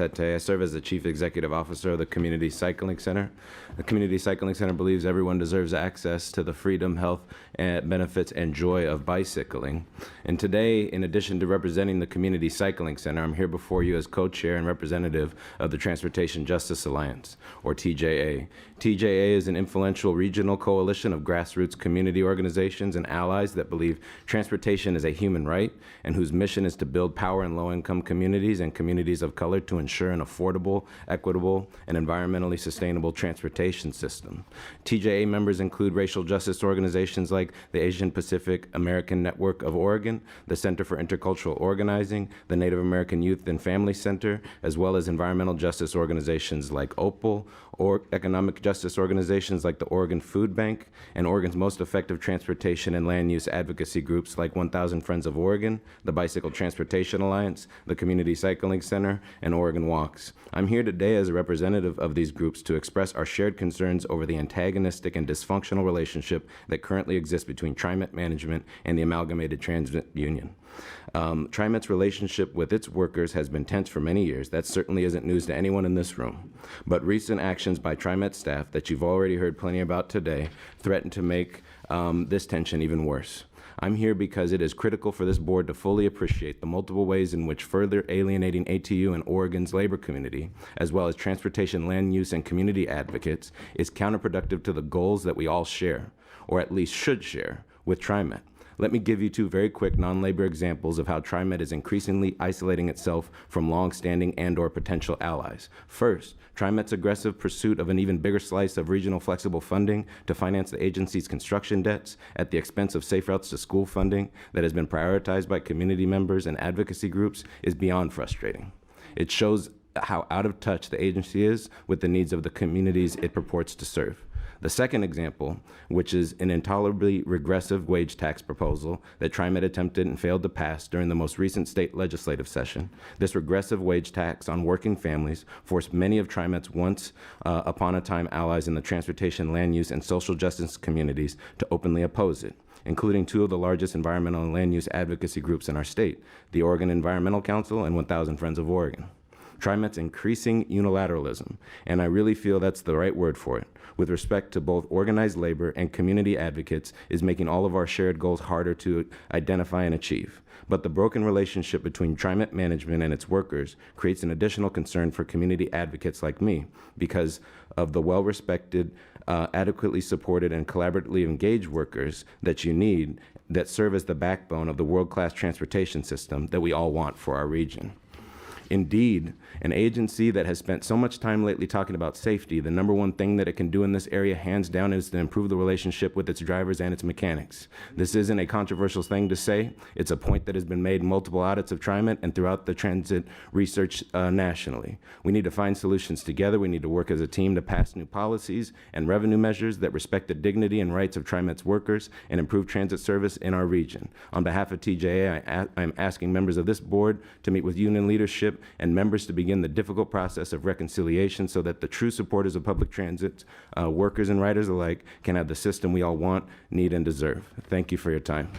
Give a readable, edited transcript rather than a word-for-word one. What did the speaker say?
Tete. I serve as the Chief Executive Officer of the Community Cycling Center. The Community Cycling Center believes everyone deserves access to the freedom, health, and benefits and joy of bicycling. And today, in addition to representing the Community Cycling Center, I'm here before you as co-chair and representative of the Transportation Justice Alliance, or TJA. TJA is an influential regional coalition of grassroots community organizations and allies that believe transportation is a human right and whose mission is to build power in low-income communities and communities of color to ensure an affordable, equitable, and environmentally sustainable transportation system. TJA members include racial justice organizations like the Asian Pacific American Network of Oregon, the Center for Intercultural Organizing, the Native American Youth and Family Center, as well as environmental justice organizations like OPAL, or economic justice organizations like the Oregon Food Bank, and Oregon's most effective transportation and land use advocacy groups like 1,000 Friends of Oregon, the Bicycle Transportation Alliance, the Community Cycling Center, and Oregon Walks. I'm here today as a representative of these groups to express our shared concerns over the antagonistic and dysfunctional relationship that currently exists between Trimet management and the Amalgamated Transit Union. Trimet's relationship with its workers has been tense for many years. That certainly isn't news to anyone in this room. But recent actions by Trimet staff that you've already heard plenty about today threaten to make this tension even worse. I'm here because it is critical for this board to fully appreciate the multiple ways in which further alienating ATU and Oregon's labor community, as well as transportation, land use, and community advocates, is counterproductive to the goals that we all share, or at least should share, with Trimet. Let me give you two very quick non-labor examples of how Trimet is increasingly isolating itself from long-standing and/or potential allies. First, Trimet's aggressive pursuit of an even bigger slice of regional flexible funding to finance the agency's construction debts at the expense of safe routes to school funding that has been prioritized by community members and advocacy groups is beyond frustrating. It shows how out of touch the agency is with the needs of the communities it purports to serve. The second example, which is an intolerably regressive wage tax proposal that Trimet attempted and failed to pass during the most recent state legislative session. This regressive wage tax on working families forced many of Trimet's once upon a time allies in the transportation, land use, and social justice communities to openly oppose it, including two of the largest environmental and land use advocacy groups in our state, the Oregon Environmental Council and 1,000 Friends of Oregon. Trimet's increasing unilateralism, and I really feel that's the right word for it, with respect to both organized labor and community advocates, is making all of our shared goals harder to identify and achieve. But the broken relationship between Trimet management and its workers creates an additional concern for community advocates like me because of the well-respected, adequately supported, and collaboratively engaged workers that you need that serve as the backbone of the world-class transportation system that we all want for our region. Indeed, an agency that has spent so much time lately talking about safety, the number one thing that it can do in this area, hands down, is to improve the relationship with its drivers and its mechanics. This isn't a controversial thing to say. It's a point that has been made in multiple audits of Trimet and throughout the transit research nationally. We need to find solutions together. We need to work as a team to pass new policies and revenue measures that respect the dignity and rights of Trimet's workers and improve transit service in our region. On behalf of TJA, I'm asking members of this board to meet with union leadership and members to begin the difficult process of reconciliation so that the true supporters of public transit, workers and riders alike, can have the system we all want, need, and deserve. Thank you for your time.